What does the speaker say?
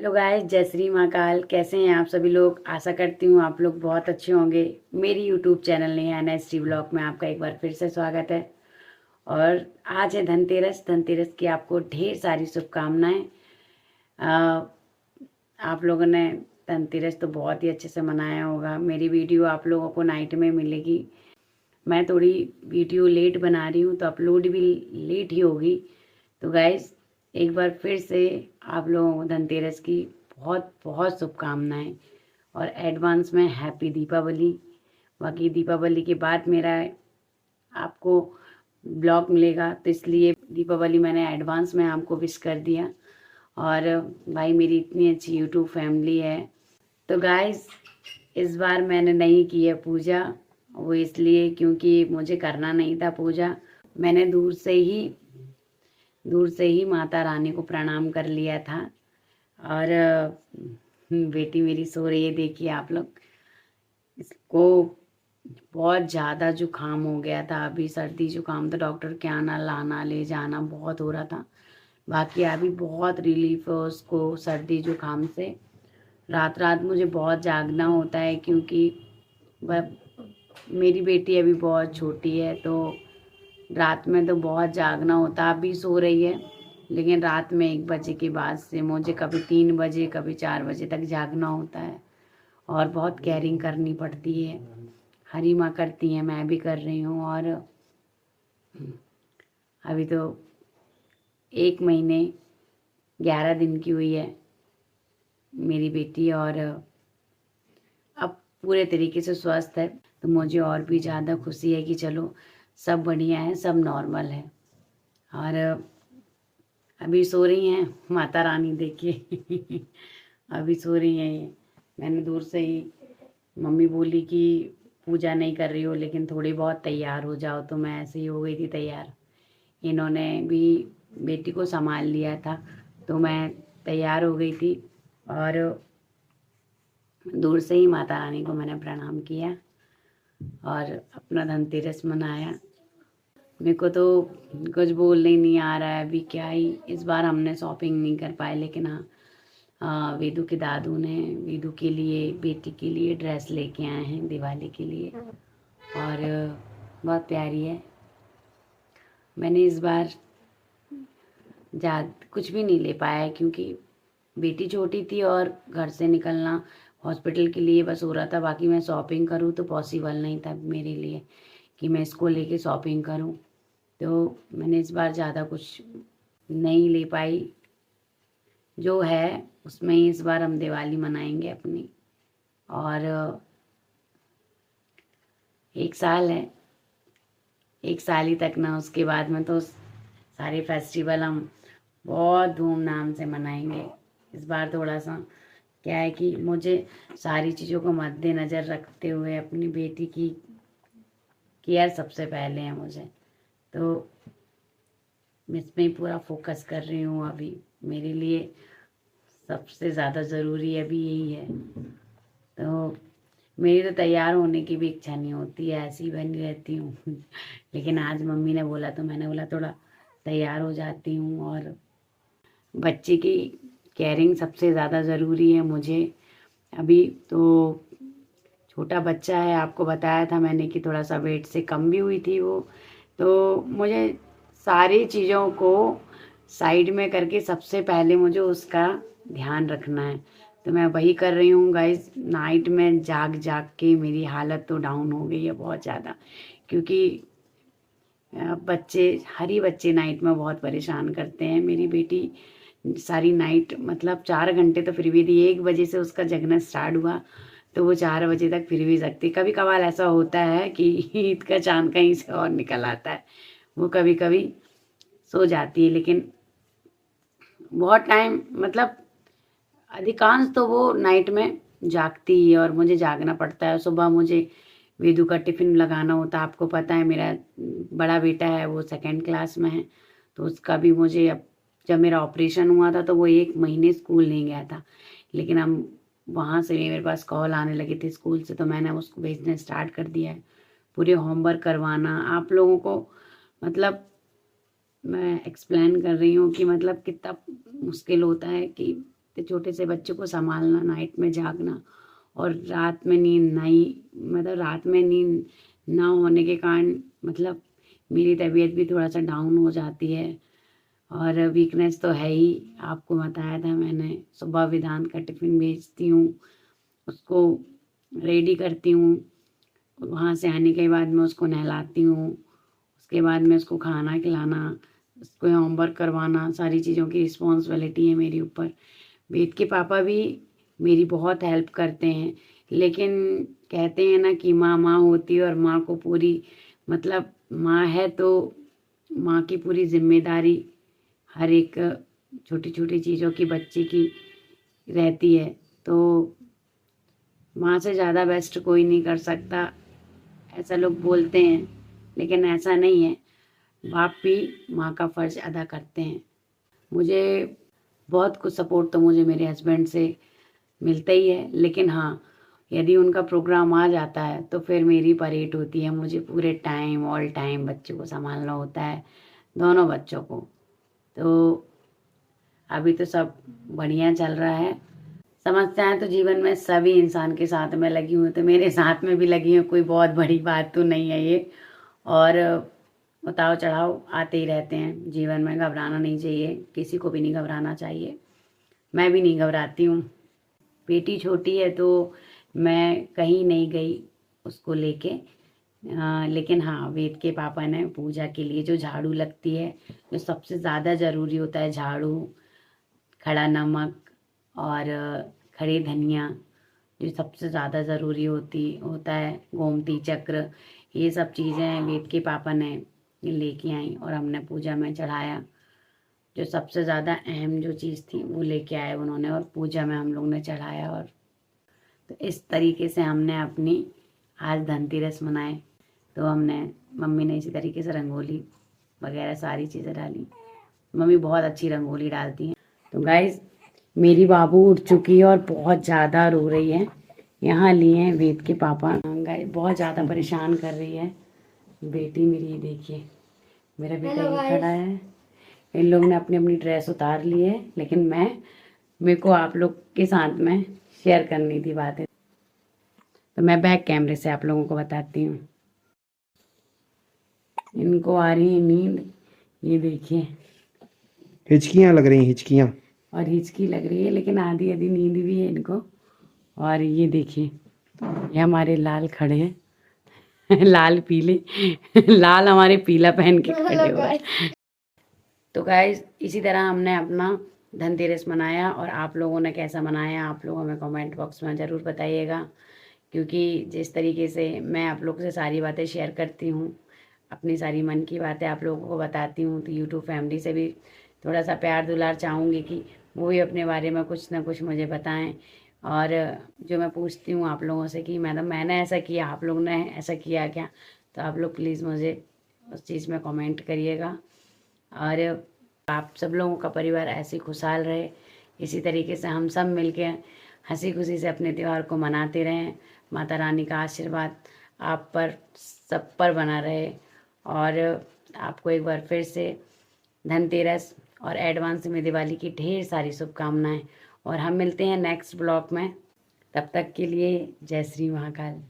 Hello guys, जय श्री महाकाल। कैसे हैं आप सभी लोग? आशा करती हूँ आप लोग बहुत अच्छे होंगे। मेरी YouTube channel Neha NST blog में आपका एक बार फिर से स्वागत है। और आज है धनतेरस। धनतेरस की आपको ढेर सारी शुभकामनाएं। अ, आप लोगों ने धनतेरस तो बहुत ही अच्छे से मनाया होगा। मेरी वीडियो आप लोगों को नाइट में मिलेगी। मैं थोड़ी वीडियो लेट बना रही हूँ तो अपलोड भी लेट ही होगी। तो गाइस, एक बार फिर से आप लोगों को धनतेरस की बहुत बहुत शुभकामनाएं और एडवांस में हैप्पी दीपावली। बाकी दीपावली के बाद मेरा आपको ब्लॉग मिलेगा, तो इसलिए दीपावली मैंने एडवांस में आपको विश कर दिया। और भाई, मेरी इतनी अच्छी यूट्यूब फैमिली है। तो गाइस, इस बार मैंने नहीं की है पूजा। वो इसलिए क्योंकि मुझे करना नहीं था पूजा। मैंने दूर से ही माता रानी को प्रणाम कर लिया था। और बेटी मेरी सो रही है, देखिए आप लोग। इसको बहुत ज़्यादा जुकाम हो गया था, अभी सर्दी जुकाम, तो डॉक्टर के आना लाना ले जाना बहुत हो रहा था। बाकी अभी बहुत रिलीफ है उसको सर्दी जुकाम से। रात रात मुझे बहुत जागना होता है क्योंकि वह मेरी बेटी अभी बहुत छोटी है, तो रात में तो बहुत जागना होता। अभी सो रही है, लेकिन रात में 1 बजे के बाद से मुझे कभी 3 बजे कभी 4 बजे तक जागना होता है। और बहुत केयरिंग करनी पड़ती है। हरी माँ करती हैं, मैं भी कर रही हूँ। और अभी तो 1 महीने 11 दिन की हुई है मेरी बेटी, और अब पूरे तरीके से स्वस्थ है। तो मुझे और भी ज़्यादा खुशी है कि चलो सब बढ़िया है, सब नॉर्मल है। और अभी सो रही हैं माता रानी, देखिए। अभी सो रही हैं ये। मैंने दूर से ही, मम्मी बोली कि पूजा नहीं कर रही हो लेकिन थोड़ी बहुत तैयार हो जाओ, तो मैं ऐसे ही हो गई थी तैयार। इन्होंने भी बेटी को संभाल लिया था, तो मैं तैयार हो गई थी। और दूर से ही माता रानी को मैंने प्रणाम किया और अपना धनतेरस मनाया। मेरे को तो कुछ बोलने ही नहीं आ रहा है अभी। क्या ही, इस बार हमने शॉपिंग नहीं कर पाए, लेकिन हाँ, वेदू के दादू ने वेदू के लिए, बेटी के लिए ड्रेस लेके आए हैं दिवाली के लिए। और बहुत प्यारी है। मैंने इस बार जा कुछ भी नहीं ले पाया क्योंकि बेटी छोटी थी और घर से निकलना हॉस्पिटल के लिए बस हो रहा था। बाकी मैं शॉपिंग करूँ तो पॉसिबल नहीं था मेरे लिए कि मैं इसको लेके शॉपिंग करूँ। तो मैंने इस बार ज़्यादा कुछ नहीं ले पाई। जो है उसमें ही इस बार हम दिवाली मनाएंगे अपनी। और 1 साल है, 1 साल ही तक ना, उसके बाद में तो सारे फेस्टिवल हम बहुत धूमधाम से मनाएंगे। इस बार थोड़ा सा क्या है कि मुझे सारी चीज़ों को मद्देनज़र रखते हुए अपनी बेटी की केयर सबसे पहले है मुझे। तो मैं इसमें ही पूरा फोकस कर रही हूँ अभी। मेरे लिए सबसे ज़्यादा ज़रूरी अभी यही है। तो मेरी तो तैयार होने की भी इच्छा नहीं होती है, ऐसी बनी रहती हूँ। लेकिन आज मम्मी ने बोला तो मैंने बोला थोड़ा तैयार हो जाती हूँ। और बच्चे की केयरिंग सबसे ज़्यादा ज़रूरी है मुझे। अभी तो छोटा बच्चा है, आपको बताया था मैंने कि थोड़ा सा वेट से कम भी हुई थी वो। तो मुझे सारी चीज़ों को साइड में करके सबसे पहले मुझे उसका ध्यान रखना है। तो मैं वही कर रही हूँ गाइस। नाइट में जाग जाग के मेरी हालत तो डाउन हो गई है बहुत ज़्यादा, क्योंकि बच्चे, हर ही बच्चे नाइट में बहुत परेशान करते हैं। मेरी बेटी सारी नाइट, मतलब 4 घंटे तो फिर भी थी। 1 बजे से उसका जगना स्टार्ट हुआ तो वो 4 बजे तक फिर भी जगती। कभी कभार ऐसा होता है कि ईद का चांद कहीं से और निकल आता है, वो कभी कभी सो जाती है। लेकिन बहुत टाइम, मतलब अधिकांश तो वो नाइट में जागती ही है और मुझे जागना पड़ता है। सुबह मुझे वेदू का टिफ़िन लगाना होता है। आपको पता है मेरा बड़ा बेटा है, वो 2nd क्लास में है, तो उसका भी मुझे, अब जब मेरा ऑपरेशन हुआ था तो वो 1 महीने स्कूल नहीं गया था। लेकिन हम वहाँ से भी मेरे पास कॉल आने लगी थी स्कूल से, तो मैंने उसको भेजना स्टार्ट कर दिया है। पूरे होमवर्क करवाना आप लोगों को, मतलब मैं एक्सप्लेन कर रही हूँ कि मतलब कितना मुश्किल होता है कि इतने छोटे से बच्चे को संभालना, नाइट में जागना और रात में नींद नहीं, मतलब रात में नींद ना होने के कारण मतलब मेरी तबीयत भी थोड़ा सा डाउन हो जाती है और वीकनेस तो है ही। आपको बताया था मैंने, सुबह विधान का टिफ़िन भेजती हूँ, उसको रेडी करती हूँ, वहाँ से आने के बाद मैं उसको नहलाती हूँ, उसके बाद में उसको खाना खिलाना, उसको होमवर्क करवाना, सारी चीज़ों की रिस्पॉन्सिबिलिटी है मेरे ऊपर। वेद के पापा भी मेरी बहुत हेल्प करते हैं, लेकिन कहते हैं ना कि माँ माँ होती है और माँ को पूरी मतलब माँ है तो माँ की पूरी जिम्मेदारी हर एक छोटी छोटी चीज़ों की बच्चे की रहती है। तो माँ से ज़्यादा बेस्ट कोई नहीं कर सकता, ऐसा लोग बोलते हैं, लेकिन ऐसा नहीं है। बाप भी माँ का फ़र्ज़ अदा करते हैं। मुझे बहुत कुछ सपोर्ट तो मुझे मेरे हस्बैंड से मिलता ही है, लेकिन हाँ, यदि उनका प्रोग्राम आ जाता है तो फिर मेरी परेड होती है। मुझे पूरे टाइम ऑल टाइम बच्चों को संभालना होता है, दोनों बच्चों को। तो अभी तो सब बढ़िया चल रहा है। समस्याएं तो जीवन में सभी इंसान के साथ में लगी हुई, तो मेरे साथ में भी लगी हैं, कोई बहुत बड़ी बात तो नहीं है ये। और उतार चढ़ाव आते ही रहते हैं जीवन में, घबराना नहीं चाहिए, किसी को भी नहीं घबराना चाहिए, मैं भी नहीं घबराती हूँ। बेटी छोटी है तो मैं कहीं नहीं गई उसको लेके, लेकिन हाँ, वेद के पापा ने पूजा के लिए जो झाड़ू लगती है, जो सबसे ज़्यादा ज़रूरी होता है, झाड़ू, खड़ा नमक और खड़े धनिया, जो सबसे ज़्यादा ज़रूरी होता है, गोमती चक्र, ये सब चीज़ें वेद के पापा ने लेके आई और हमने पूजा में चढ़ाया। जो सबसे ज़्यादा अहम जो चीज़ थी वो लेके आए उन्होंने और पूजा में हम लोग ने चढ़ाया। और तो इस तरीके से हमने अपनी आज धनतेरस मनाए। तो हमने मम्मी ने इसी तरीके से रंगोली वगैरह सारी चीज़ें डाली। मम्मी बहुत अच्छी रंगोली डालती हैं। तो गाइस, मेरी बाबू उठ चुकी है और बहुत ज़्यादा रो रही है। यहाँ लिए हैं वेद के पापा। गाइस बहुत ज़्यादा परेशान कर रही है बेटी मेरी। ये देखिए मेरा बेटा ये खड़ा है। इन लोग ने अपनी अपनी ड्रेस उतार ली है, लेकिन मेरे को आप लोग के साथ में शेयर करनी थी बातें, तो मैं बैक कैमरे से आप लोगों को बताती हूँ। इनको आ रही है नींद, ये देखिए, हिचकियाँ लग रही हैं, हिचकियाँ। और हिचकी लग रही है, लेकिन आधी आधी नींद भी है इनको। और ये देखिए, ये हमारे लाल खड़े हैं लाल पीले लाल हमारे पीला पहन के खड़े हुए हैं। तो गाइस, इसी तरह हमने अपना धनतेरस मनाया, और आप लोगों ने कैसा मनाया आप लोग हमें कमेंट बॉक्स में ज़रूर बताइएगा, क्योंकि जिस तरीके से मैं आप लोग से सारी बातें शेयर करती हूँ, अपनी सारी मन की बातें आप लोगों को बताती हूँ, तो यूट्यूब फैमिली से भी थोड़ा सा प्यार दुलार चाहूँगी कि वो भी अपने बारे में कुछ ना कुछ मुझे बताएं। और जो मैं पूछती हूँ आप लोगों से कि मैडम मैंने ऐसा किया, आप लोगों ने ऐसा किया क्या, तो आप लोग प्लीज़ मुझे उस चीज़ में कमेंट करिएगा। और आप सब लोगों का परिवार ऐसे खुशहाल रहे, इसी तरीके से हम सब मिलके हंसी खुशी से अपने त्यौहार को मनाते रहें। माता रानी का आशीर्वाद आप पर सब पर बना रहे। और आपको एक बार फिर से धनतेरस और एडवांस में दिवाली की ढेर सारी शुभकामनाएं। और हम मिलते हैं नेक्स्ट ब्लॉग में, तब तक के लिए जय श्री महाकाल।